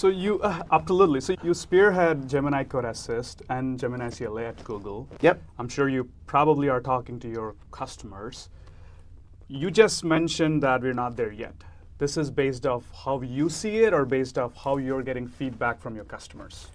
So absolutely. So you spearhead Gemini Code Assist and Gemini CLA at Google. Yep. I'm sure you probably are talking to your customers. You just mentioned that we're not there yet. This is based off how you see it or based off how you're getting feedback from your customers?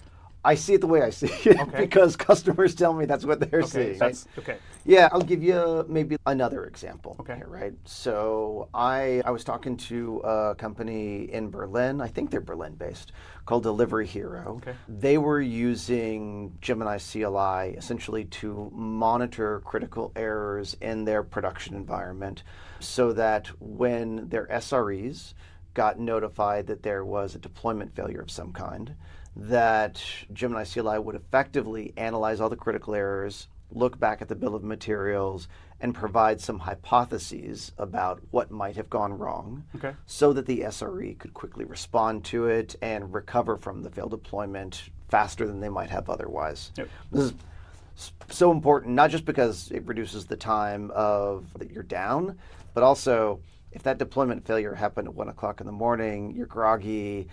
I see it the way I see it Okay. because customers tell me that's what they're seeing. Okay. Yeah, I'll give you maybe another example here, right? So I was talking to a company in Berlin, I think they're Berlin based, called Delivery Hero. Okay. They were using Gemini CLI essentially to monitor critical errors in their production environment so that when their SREs got notified that there was a deployment failure of some kind, that Gemini CLI would effectively analyze all the critical errors, look back at the bill of materials, and provide some hypotheses about what might have gone wrong so that the SRE could quickly respond to it and recover from the failed deployment faster than they might have otherwise. Yep. This is so important, not just because it reduces the time of that you're down, but also if that deployment failure happened at 1 o'clock in the morning, you're groggy.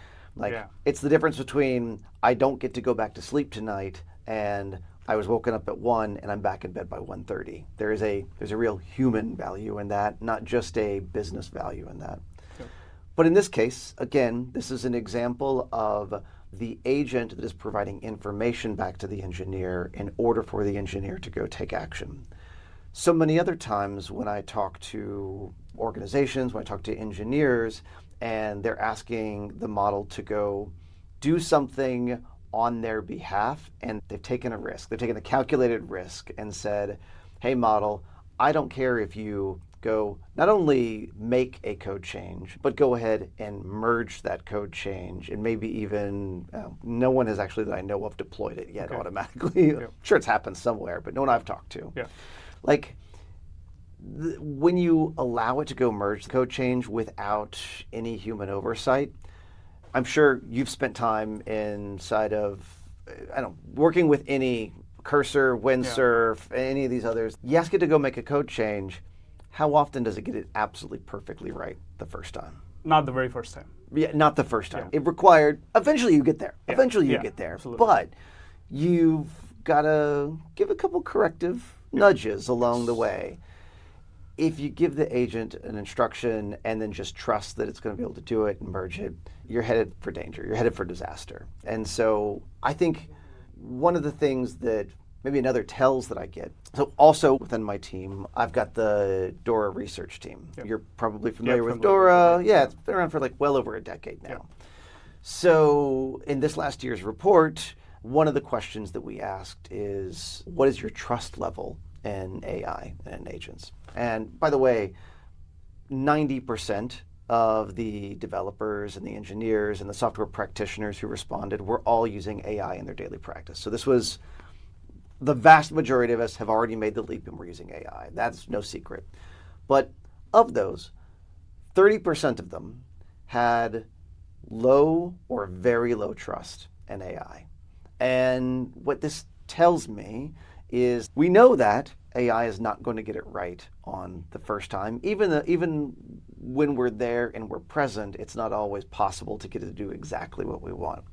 It's the difference between I don't get to go back to sleep tonight and I was woken up at 1 and I'm back in bed by 1:30. There's a real human value in that, not just a business value in that. Sure. But in this case, again, this is an example of the agent that is providing information back to the engineer in order for the engineer to go take action. So many other times when I talk to organizations, when I talk to engineers, and they're asking the model to go do something on their behalf, and they've taken a risk. They've taken a calculated risk and said, hey, model, I don't care if you go not only make a code change, but go ahead and merge that code change, and maybe even, no one has actually that I know of deployed it yet automatically. Yeah. Sure, it's happened somewhere, but no one I've talked to. Yeah. When you allow it to go merge the code change without any human oversight, I'm sure you've spent time inside of, working with any Cursor, Windsurf, any of these others. You ask it to go make a code change. How often does it get it absolutely perfectly right the first time? Not the very first time. Yeah, not the first time. Yeah. It required, eventually you get there. Yeah. Eventually you get there. Absolutely. But you've got to give a couple corrective nudges along the way. If you give the agent an instruction and then just trust that it's going to be able to do it and merge it, you're headed for danger. You're headed for disaster. And so I think one of the things that maybe another tells that I get, so also within my team, I've got the Dora research team. Yep. You're probably familiar with familiar Dora. with it. Yeah, it's been around for well over a decade now. Yep. So in this last year's report, one of the questions that we asked is, what is your trust level in AI and agents? And by the way, 90% of the developers and the engineers and the software practitioners who responded were all using AI in their daily practice. So this was, the vast majority of us have already made the leap and we're using AI. That's no secret. But of those, 30% of them had low or very low trust in AI. And what this tells me is we know that AI is not going to get it right on the first time. Even when we're there and we're present, it's not always possible to get it to do exactly what we want.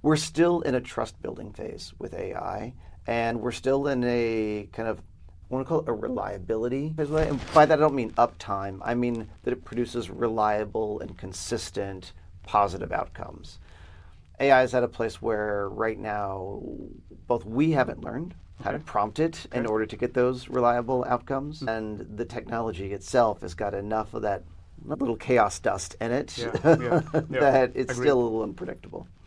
We're still in a trust building phase with AI, and we're still in a kind of, I want to call it a reliability phase. And by that I don't mean uptime. I mean that it produces reliable and consistent positive outcomes. AI is at a place where right now both we haven't learned how to prompt it in order to get those reliable outcomes, and the technology itself has got enough of that little chaos dust in it that it's Agreed. still a little unpredictable. Yep.